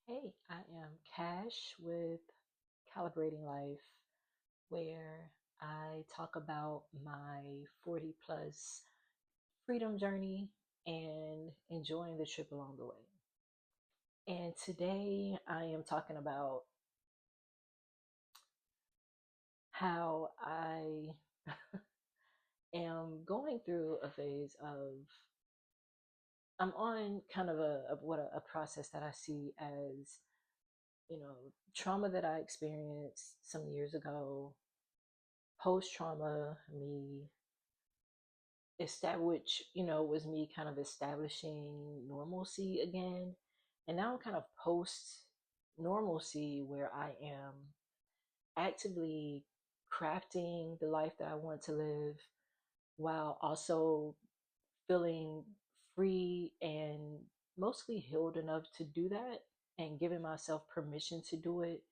Hey, I am Cash with Calibrating Life, where I talk about my 40 plus freedom journey and enjoying the trip along the way. And today I am talking about how I am going through a phase of, I'm on kind of a process that I see as, trauma that I experienced some years ago, post trauma, me establish, was me kind of establishing normalcy again. And now I'm kind of post normalcy where I am actively crafting the life that I want to live while also feeling free and mostly healed enough to do that and giving myself permission to do it,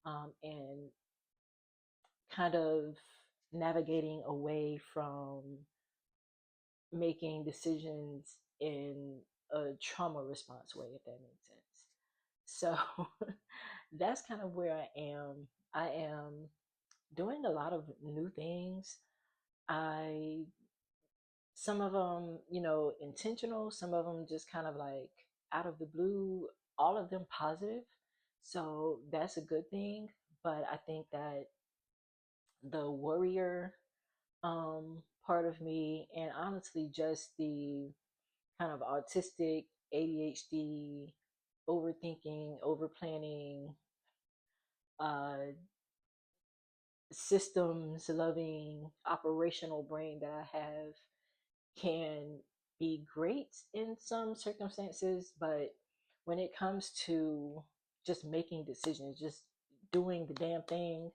and kind of navigating away from making decisions in a trauma response way, if that makes sense. So that's kind of where I am. I am doing a lot of new things. I Some of them, intentional, some of them just kind of like out of the blue, all of them positive. So that's a good thing. But I think that the warrior part of me, and honestly just the kind of autistic, ADHD, overthinking, over planning, uh, systems loving, operational brain that I have can be great in some circumstances, but when it comes to just making decisions, just doing the damn thing,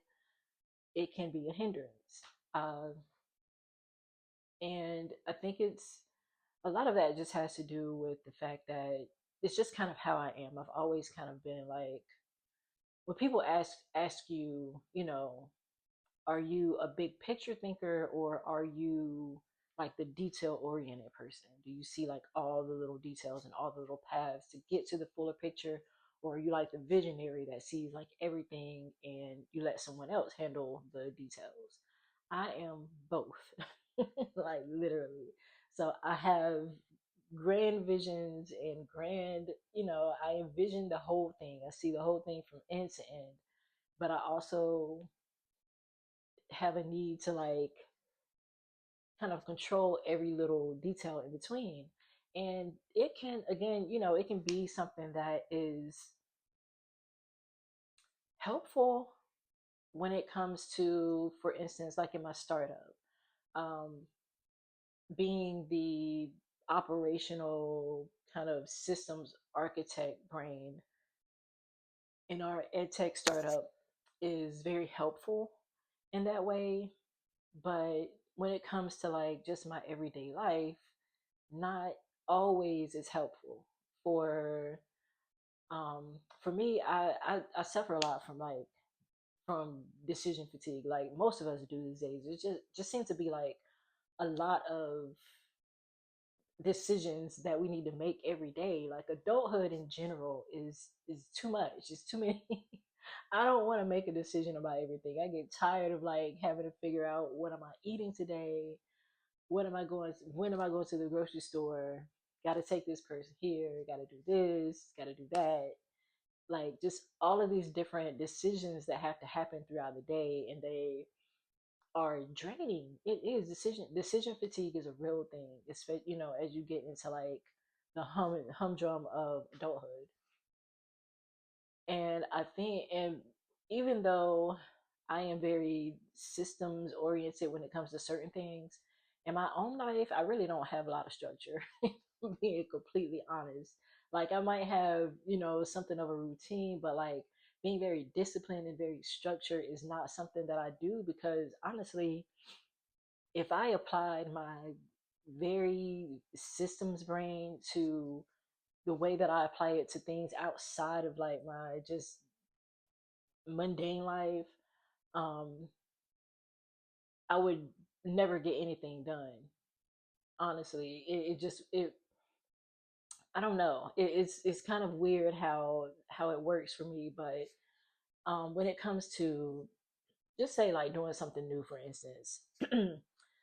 it can be a hindrance. Uh, and I think it's a lot of that just has to do with the fact that it's just kind of how I am. I've always kind of been like, when people ask you, are you a big picture thinker or are you like the detail oriented person? Do you see like all the little details and all the little paths to get to the fuller picture? Or are you like the visionary that sees like everything and you let someone else handle the details? I am both, like literally. So I have grand visions and grand, I envision the whole thing. I see the whole thing from end to end. But I also have a need to like kind of control every little detail in between. And it can, again, it can be something that is helpful when it comes to, for instance, like in my startup, um, being the operational kind of systems architect brain in our ed tech startup is very helpful in that way. But when it comes to like just my everyday life, not always is helpful. For for me, I suffer a lot from like from decision fatigue. Like most of us do these days. It just seems to be like a lot of decisions that we need to make every day. Like adulthood in general is too much. It's too many. I don't want to make a decision about everything. I get tired of like having to figure out what am I eating today, what am I going to, when am I going to the grocery store? Got to take this person here, got to do this, got to do that. Like just all of these different decisions that have to happen throughout the day, and they are draining. It is decision fatigue is a real thing. Especially as you get into like the humdrum of adulthood. And I think, and even though I am very systems oriented when it comes to certain things, in my own life, I really don't have a lot of structure, being completely honest. Like, I might have, something of a routine, but like being very disciplined and very structured is not something that I do because honestly, if I applied my very systems brain to the way that I apply it to things outside of like my just mundane life, um, I would never get anything done. Honestly, it just it I don't know. It's kind of weird how it works for me, but when it comes to just say like doing something new, for instance.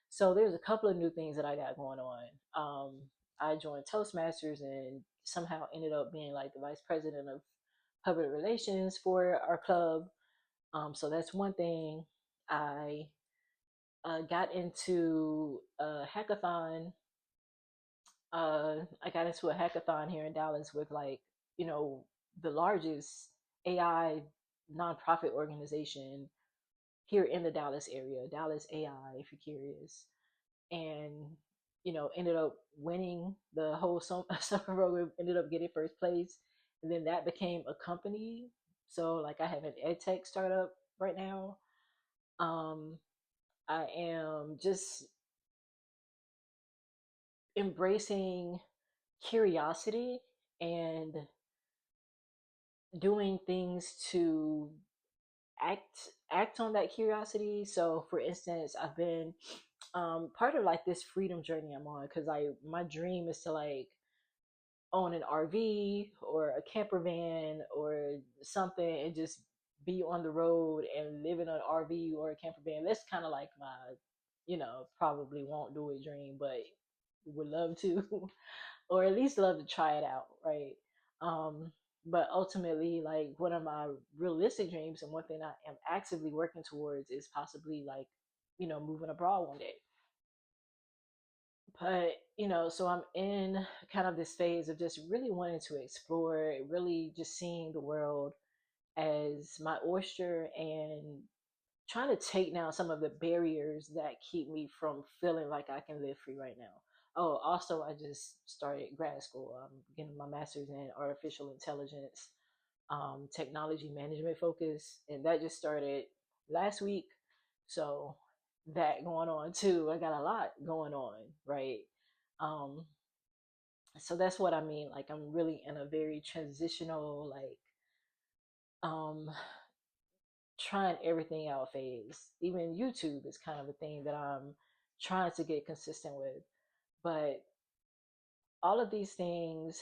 So there's a couple of new things that I got going on. I joined Toastmasters and somehow ended up being like the vice president of public relations for our club. So that's one thing. I got into a hackathon. I got into a hackathon here in Dallas with like, you know, the largest AI nonprofit organization here in the Dallas area, Dallas AI, if you're curious. And, ended up winning the whole summer program, ended up getting first place. And then that became a company. So, like, I have an ed tech startup right now. Um, I am just embracing curiosity and doing things to act on that curiosity. So for instance, I've been part of like this freedom journey I'm on, because my dream is to like own an RV or a camper van or something and just be on the road and live in an RV or a camper van. That's kind of like my, probably won't do it dream, but would love to, or at least love to try it out, right? Um, but ultimately, like one of my realistic dreams and one thing I am actively working towards is possibly like, moving abroad one day. But, so I'm in kind of this phase of just really wanting to explore, really just seeing the world as my oyster and trying to take down some of the barriers that keep me from feeling like I can live free right now. Oh, also, I just started grad school. I'm getting my master's in artificial intelligence, technology management focus, and that just started last week. So that going on too. I got a lot going on, right? Um, so that's what I mean. Like I'm really in a very transitional, like um trying everything out phase. Even YouTube is kind of a thing that I'm trying to get consistent with. But all of these things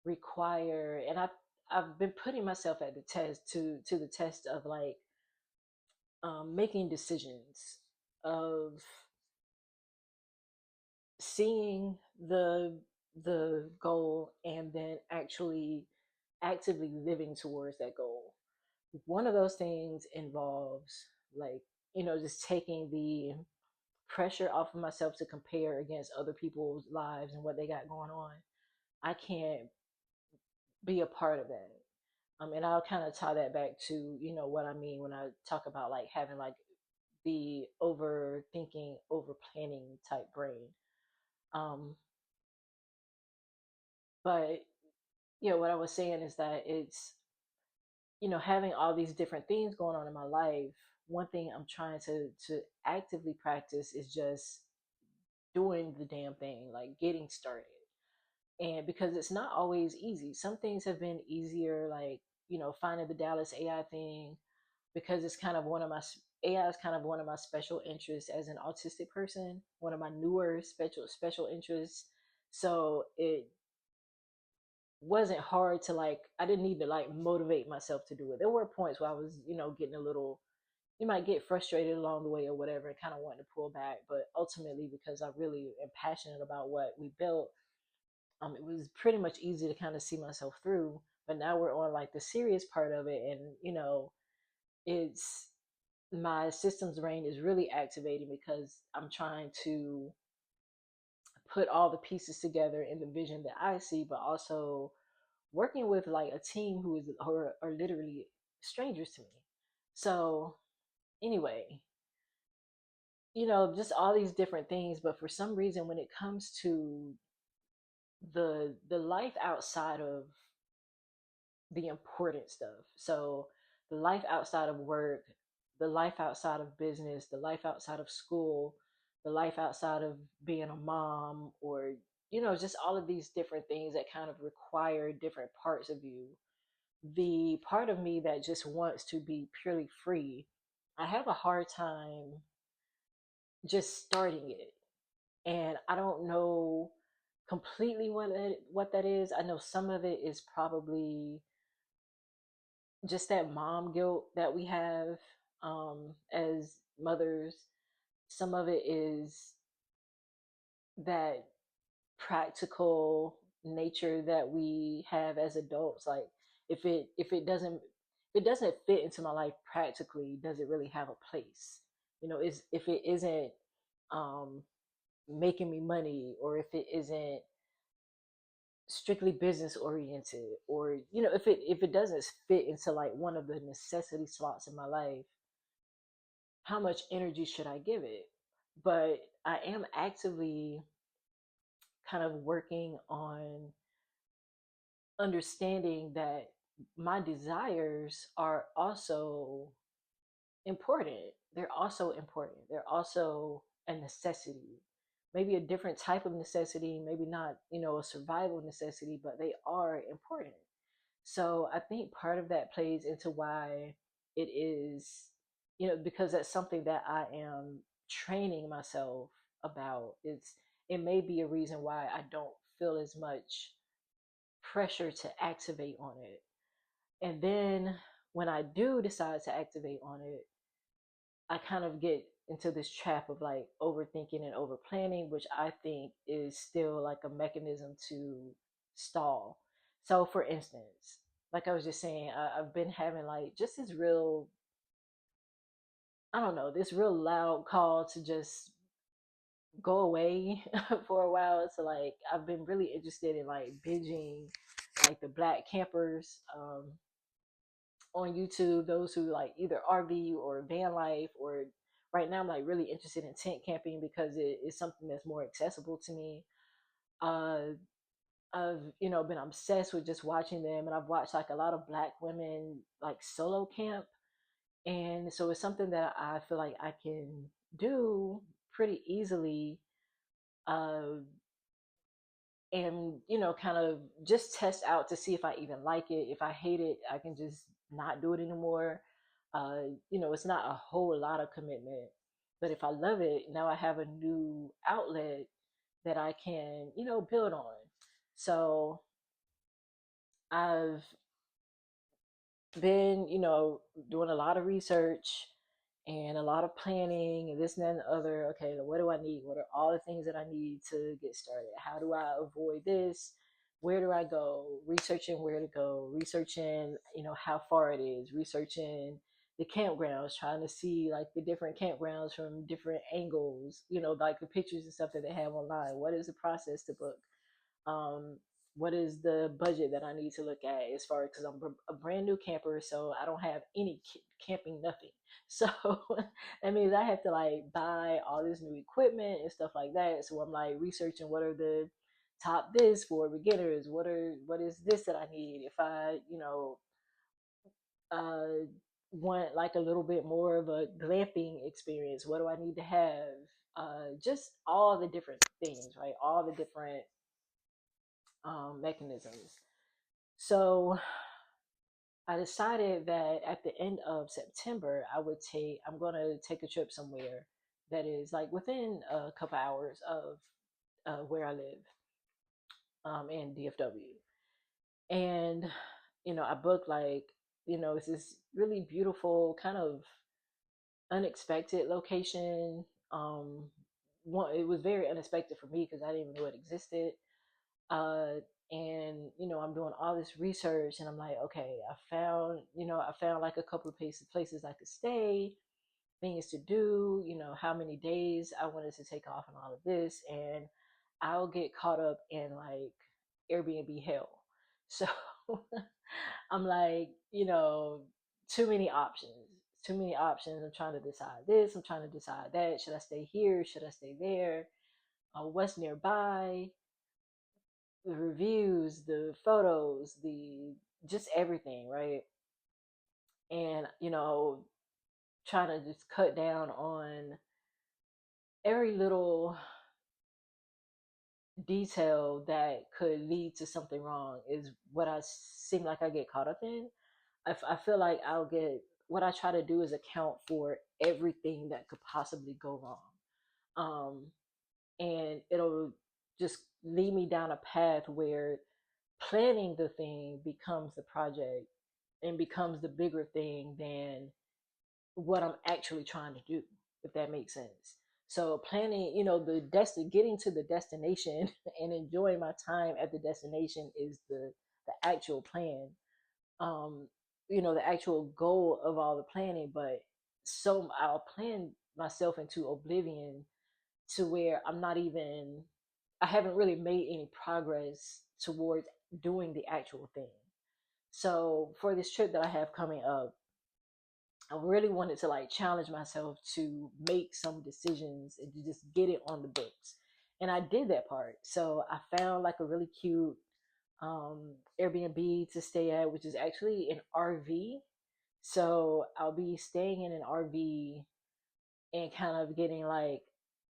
require, and I've been putting myself at the test to the test of like making decisions, of seeing the goal and then actually actively living towards that goal. One of those things involves like, just taking the pressure off of myself to compare against other people's lives and what they got going on. I can't be a part of that. And I'll kind of tie that back to, what I mean when I talk about like having like the overthinking, over planning type brain. Um, but what I was saying is that it's, having all these different things going on in my life. One thing I'm trying to actively practice is just doing the damn thing, like getting started. And because it's not always easy, some things have been easier, like finding the Dallas AI thing, because it's kind of one of my AI is kind of one of my special interests as an autistic person, one of my newer special interests. So it wasn't hard to like, I didn't need to like motivate myself to do it. There were points where I was, getting a little, you might get frustrated along the way or whatever, and kind of wanting to pull back. But ultimately, because I really am passionate about what we built, it was pretty much easy to kind of see myself through. But now we're on like the serious part of it, and it's my systems brain is really activating because I'm trying to put all the pieces together in the vision that I see, but also working with like a team who is are literally strangers to me. So anyway, just all these different things. But for some reason, when it comes to the life outside of the important stuff, so the life outside of work, the life outside of business, the life outside of school, the life outside of being a mom, or just all of these different things that kind of require different parts of you, the part of me that just wants to be purely free, I have a hard time just starting it. And I don't know, completely what that is. I know some of it is probably just that mom guilt that we have as mothers. Some of it is that practical nature that we have as adults. Like if it doesn't fit into my life practically, does it really have a place? Is if it isn't um making me money, or if it isn't strictly business oriented, or if it doesn't fit into like one of the necessity slots in my life, how much energy should I give it? But I am actively kind of working on understanding that my desires are also important. They're also important. They're also a necessity. Maybe a different type of necessity, maybe not, a survival necessity, but they are important. So I think part of that plays into why it is, because that's something that I am training myself about. It may be a reason why I don't feel as much pressure to activate on it. And then when I do decide to activate on it, I kind of get into this trap of like overthinking and over planning, which I think is still like a mechanism to stall. So, for instance, like I was just saying, I've been having like just this real, I don't know, this real loud call to just go away for a while. So, like, I've been really interested in like binging like the Black Campers on YouTube, those who like either RV or van life, or right now I'm like really interested in tent camping because it is something that's more accessible to me. Uh, I've been obsessed with just watching them, and I've watched like a lot of Black women like solo camp, and so it's something that I feel like I can do pretty easily. Uh, and kind of just test out to see if I even like it. If I hate it, I can just not do it anymore. It's not a whole lot of commitment, but if I love it, now I have a new outlet that I can build on. So I've been doing a lot of research and a lot of planning and this and that and the other. Okay, what do I need? What are all the things that I need to get started? How do I avoid this? Where do I go? Researching where to go, researching, how far it is, researching the campgrounds, trying to see like the different campgrounds from different angles, like the pictures and stuff that they have online. What is the process to book? um, what is the budget that I need to look at as far as, because I'm a brand new camper, so I don't have any camping nothing. So that means I have to like buy all this new equipment and stuff like that. So I'm like researching what are the top this for beginners. What is this that I need if I uh, want like a little bit more of a glamping experience. What do I need to have? Just all the different things, right? All the different mechanisms. So I decided that at the end of September, I'm going to take a trip somewhere that is like within a couple hours of where I live in DFW. And, I booked like, it's this really beautiful kind of unexpected location. It was very unexpected for me because I didn't even know it existed. uh and I'm doing all this research, and I'm like, okay, I found like a couple of places I could stay, things to do, how many days I wanted to take off and all of this, and I'll get caught up in like Airbnb hell. So I'm like, too many options. I'm trying to decide this, I'm trying to decide that. Should I stay here, should I stay there, what's nearby, the reviews, the photos, the just everything, right? And trying to just cut down on every little detail that could lead to something wrong is what I seem like I get caught up in. I feel like what I try to do is account for everything that could possibly go wrong. And it'll just lead me down a path where planning the thing becomes the project and becomes the bigger thing than what I'm actually trying to do, if that makes sense. So planning, getting to the destination and enjoying my time at the destination is the actual plan. Um, the actual goal of all the planning, but so I'll plan myself into oblivion to where I haven't really made any progress towards doing the actual thing. So for this trip that I have coming up, I really wanted to like challenge myself to make some decisions and to just get it on the books. And I did that part. So I found like a really cute Airbnb to stay at, which is actually an RV. So I'll be staying in an RV and kind of getting like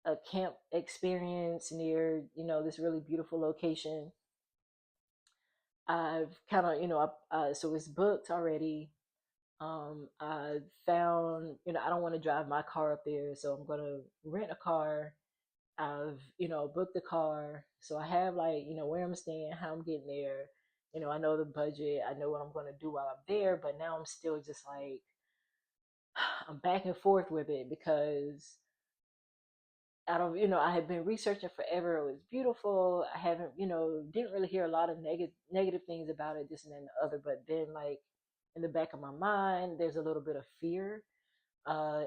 a camp experience near, this really beautiful location. I've kind of, so it's booked already. I found, I don't want to drive my car up there, so I'm gonna rent a car. I've, booked the car, so I have like, where I'm staying, how I'm getting there. I know the budget, I know what I'm gonna do while I'm there, but now I'm still just like I'm back and forth with it because I don't, I had been researching forever. It was beautiful. I haven't, didn't really hear a lot of negative things about it, this and then the other. But then, like in the back of my mind, there's a little bit of fear,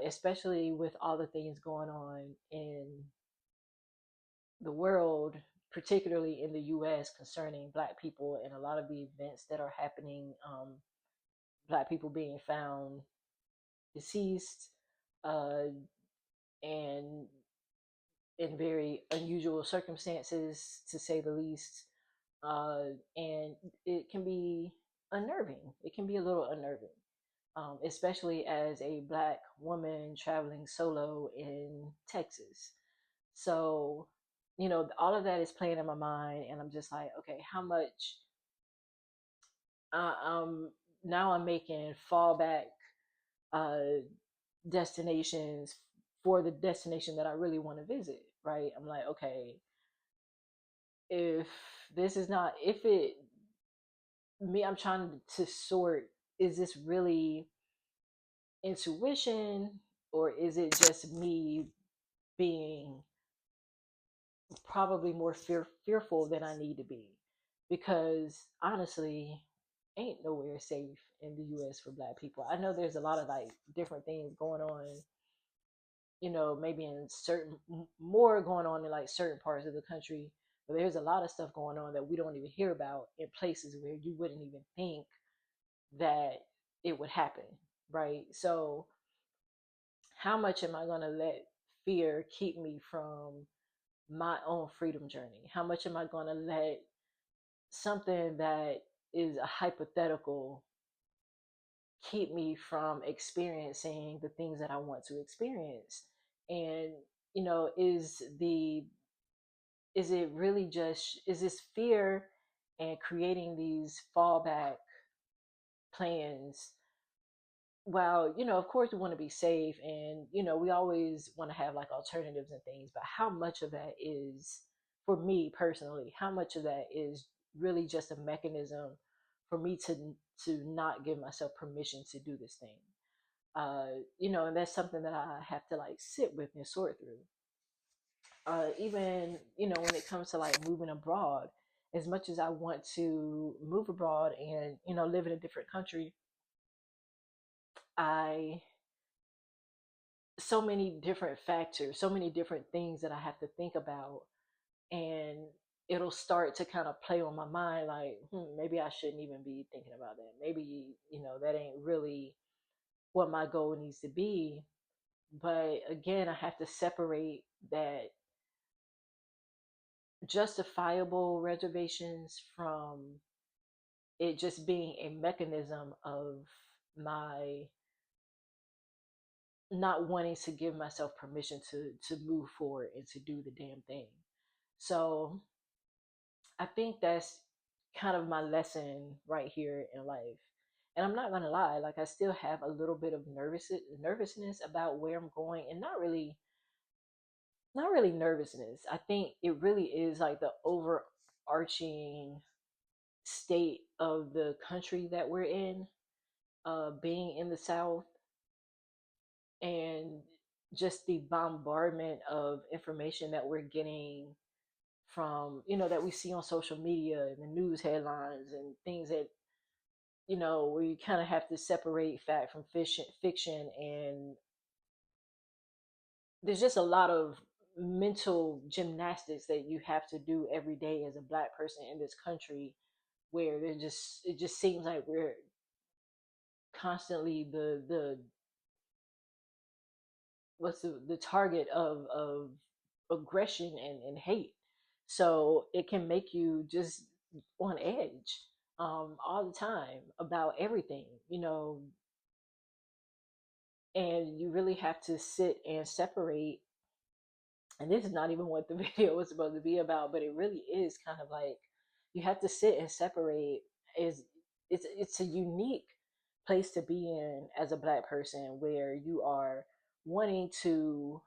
especially with all the things going on in the world, particularly in the U.S. concerning Black people and a lot of the events that are happening. Black people being found deceased, uh, and in very unusual circumstances, to say the least. And it can be unnerving. It can be a little unnerving, especially as a Black woman traveling solo in Texas. So, all of that is playing in my mind, and I'm just like, okay, how much? Um, Now I'm making fallback uh, destinations for the destination that I really want to visit, right? I'm like, okay, if this is not, if it, me, I'm trying to sort, is this really intuition or is it just me being probably more fearful than I need to be? Because honestly, ain't nowhere safe in the US for Black people. I know there's a lot of like different things going on, maybe in certain, more going on in like certain parts of the country, but there's a lot of stuff going on that we don't even hear about in places where you wouldn't even think that it would happen, right? So how much am I going to let fear keep me from my own freedom journey? How much am I going to let something that is a hypothetical keep me from experiencing the things that I want to experience? And is it really just, is this fear and creating these fallback plans? Well, of course we want to be safe, and we always want to have like alternatives and things, but how much of that is, for me personally, how much of that is really just a mechanism for me to not give myself permission to do this thing? And that's something that I have to like sit with and sort through. Even when it comes to like moving abroad, as much as I want to move abroad and live in a different country, I so many different factors, so many different things that I have to think about, and it'll start to kind of play on my mind like, maybe I shouldn't even be thinking about that. Maybe that ain't really what my goal needs to be. But again, I have to separate that justifiable reservations from it just being a mechanism of my not wanting to give myself permission to move forward and to do the damn thing. So I think that's kind of my lesson right here in life. And I'm not gonna lie, like I still have a little bit of nervousness about where I'm going, and not really not really nervousness. I think it really is like the overarching state of the country that we're in, being in the South, and just the bombardment of information that we're getting from, that we see on social media and the news headlines and things that, where you kind of have to separate fact from fiction, and there's just a lot of mental gymnastics that you have to do every day as a black person in this country, where it just seems like we're constantly the what's the target of aggression and hate. So it can make you just on edge, all the time about everything, and you really have to sit and separate. And this is not even what the video was supposed to be about, but it really is kind of like you have to sit and separate. Is it's a unique place to be in as a black person, where you are wanting to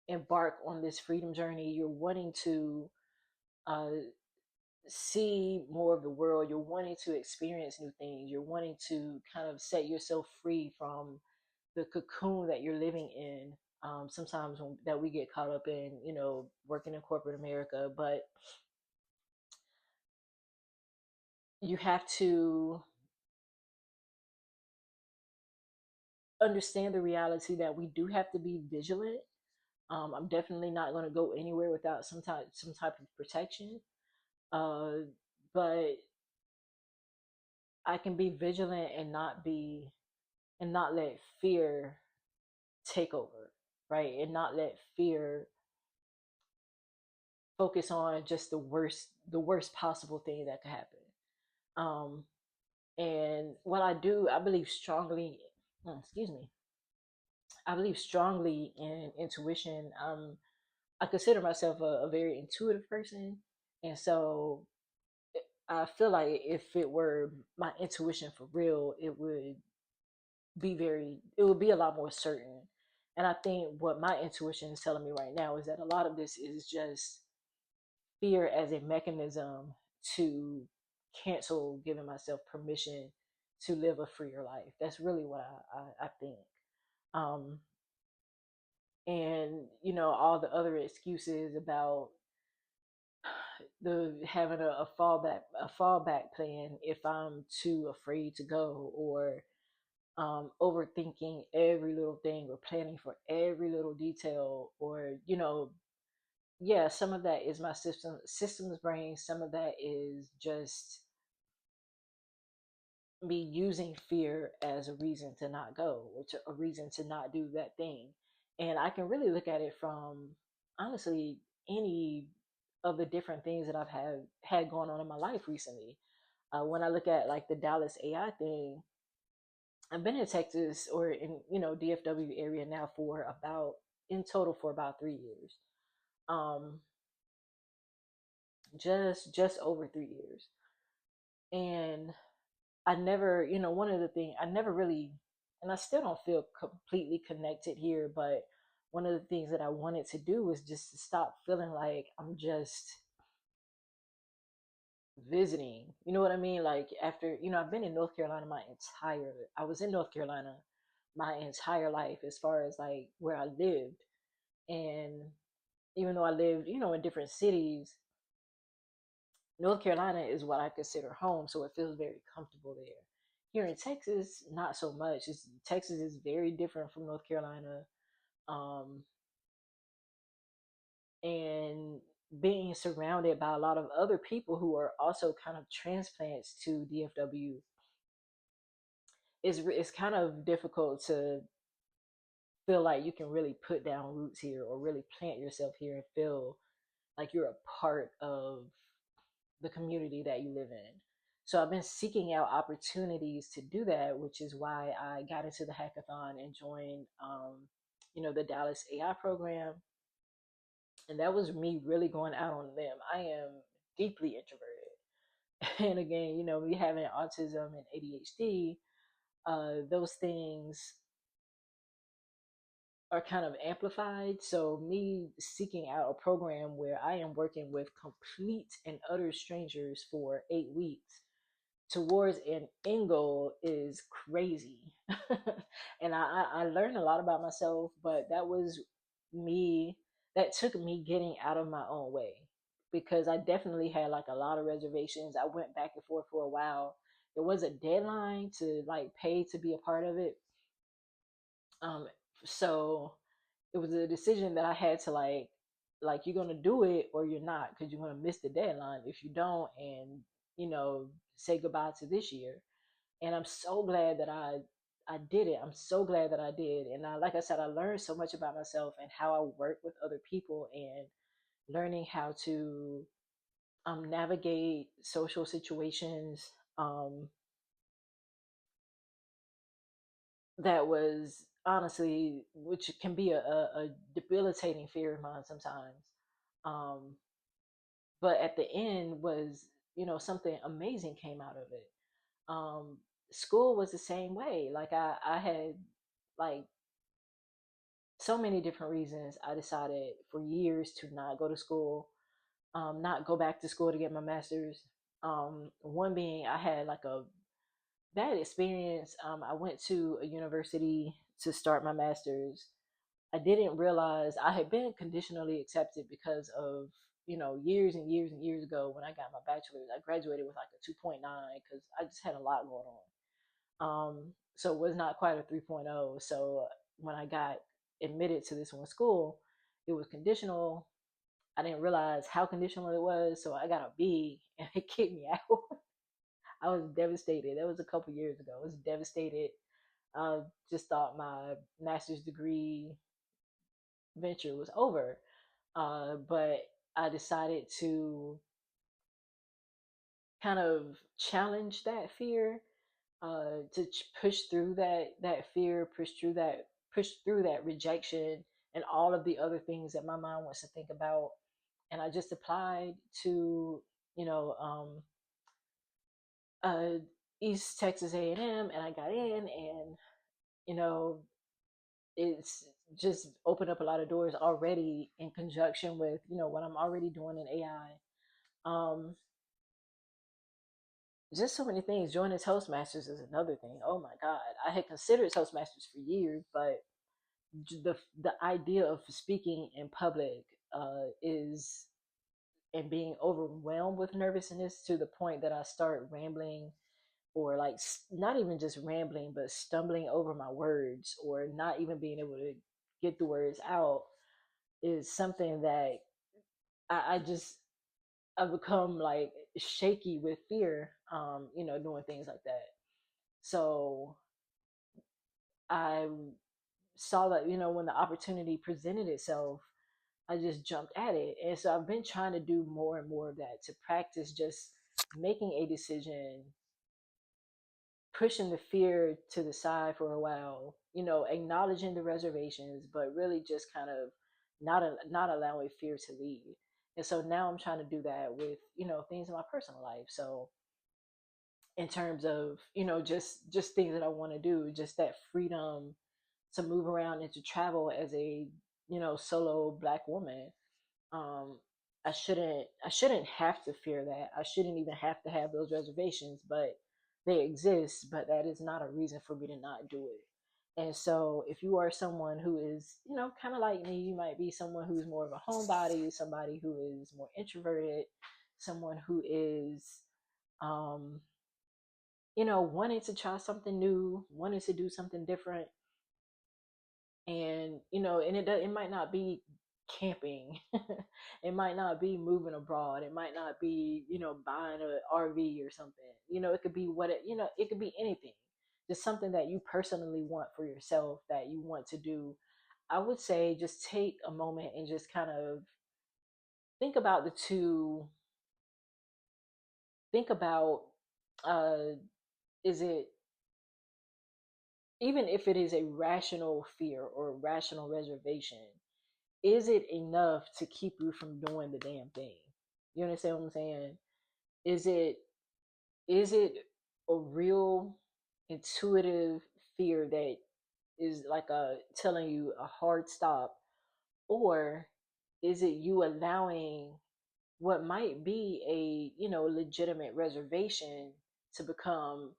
embark on this freedom journey. You're wanting to uh, see more of the world. You're wanting to experience new things. You're wanting to kind of set yourself free from the cocoon that you're living in. Sometimes that we get caught up in, working in corporate America, but you have to understand the reality that we do have to be vigilant. I'm definitely not going to go anywhere without some type of protection. Uh, but I can be vigilant and not let fear take over, right? And not let fear focus on just the worst possible thing that could happen. Um, and what I do, I believe strongly. Excuse me. I believe strongly in intuition. I consider myself a very intuitive person, and so I feel like if it were my intuition for real, it would be a lot more certain. And I think what my intuition is telling me right now is that a lot of this is just fear as a mechanism to cancel giving myself permission to live a freer life. That's really what I think. Um, and all the other excuses about the having a fallback plan if I'm too afraid to go, or overthinking every little thing, or planning for every little detail, or yeah, some of that is my systems brain. Some of that is just me using fear as a reason to not go, or a reason to not do that thing. And I can really look at it from, honestly, any of the different things that I've had going on in my life recently. When I look at like the Dallas AI thing, I've been in Texas, or in DFW area now for about, in total, for about 3 years. Um, just over 3 years. And I never, one of the things I never really, and I still don't feel completely connected here, but one of the things that I wanted to do was just to stop feeling like I'm just visiting. You know what I mean? Like, after, I've been in North Carolina I was in North Carolina my entire life, as far as like where I lived. And even though I lived, in different cities, North Carolina is what I consider home, so it feels very comfortable there. Here in Texas, not so much. Texas is very different from North Carolina, um, and being surrounded by a lot of other people who are also kind of transplants to DFW is kind of difficult to feel like you can really put down roots here, or really plant yourself here and feel like you're a part of the community that you live in. So I've been seeking out opportunities to do that, which is why I got into the hackathon and joined, the Dallas AI program. And that was me really going out on a limb. I am deeply introverted. And again, me having autism and ADHD, those things are kind of amplified. So me seeking out a program where I am working with complete and utter strangers for 8 weeks towards an end goal is crazy. And I learned a lot about myself, but that was me, that took me getting out of my own way, because I definitely had like a lot of reservations. I went back and forth for a while. There was a deadline to like pay to be a part of it. Um, so it was a decision that I had to like you're gonna do it or you're not, because you're gonna miss the deadline if you don't, and say goodbye to this year. And I'm so glad that I did it. I'm so glad that I did. And like I said, I learned so much about myself and how I work with other people, and learning how to navigate social situations. That was honestly, which can be a debilitating fear of mine sometimes. Um, but at the end was, something amazing came out of it. Um, School was the same way. Like I had like so many different reasons I decided for years to not go to school, not go back to school to get my master's. One being I had like a bad experience. I went to a university to start my master's. I didn't realize I had been conditionally accepted because of, years and years and years ago when I got my bachelor's. I graduated with like a 2.9 because I just had a lot going on. So it was not quite a 3.0. So when I got admitted to this one school, it was conditional. I didn't realize how conditional it was, so I got a B and it kicked me out. I was devastated. That was a couple years ago. I was devastated. I just thought my master's degree venture was over. But I decided to kind of challenge that fear, to push through that fear, push through that rejection, and all of the other things that my mind wants to think about. And I just applied to, you know, uh, East Texas A&M, and I got in, and you know, it's just opened up a lot of doors already in conjunction with what I'm already doing in AI. Just so many things. Joining Toastmasters is another thing. Oh my God, I had considered Toastmasters for years, but the idea of speaking in public is and being overwhelmed with nervousness to the point that I start rambling, or like not even just rambling, but stumbling over my words, or not even being able to get the words out, is something that I just I've become like shaky with fear, doing things like that. So I saw that, when the opportunity presented itself, I just jumped at it. And so I've been trying to do more and more of that, to practice just making a decision, pushing the fear to the side for a while, acknowledging the reservations, but really just kind of not allowing fear to lead. And so now I'm trying to do that with, things in my personal life. So in terms of, just things that I want to do, just that freedom to move around and to travel as a, solo black woman. um I shouldn't have to fear that. I shouldn't even have to have those reservations, but they exist. But that is not a reason for me to not do it. And so if you are someone who is, kind of like me, you might be someone who's more of a homebody, somebody who is more introverted, someone who is um wanting to try something new, wanting to do something different. And it might not be camping. It might not be moving abroad. It might not be buying an RV or something. It could be it could be anything. Just something that you personally want for yourself, that you want to do. I would say just take a moment and just kind of think about the two. Think about, uh is it, even if it is a rational fear or a rational reservation, is it enough to keep you from doing the damn thing? You understand what I'm saying? Is it is it a real intuitive fear that is like a telling you a hard stop, or is it you allowing what might be a legitimate reservation to become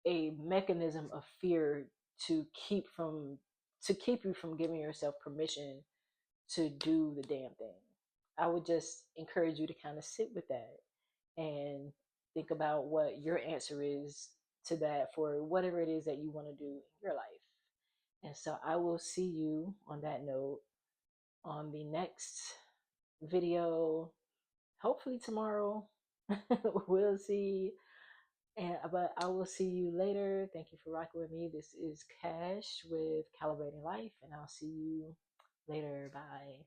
a mechanism of fear to keep you from giving yourself permission to do the damn thing? I would just encourage you to kind of sit with that and think about what your answer is to that for whatever it is that you want to do in your life. And so I will see you on that note on the next video, hopefully tomorrow. We'll see. But I will see you later. Thank you for rocking with me. This is Cash with Calibrating Life, and I'll see you later. Bye.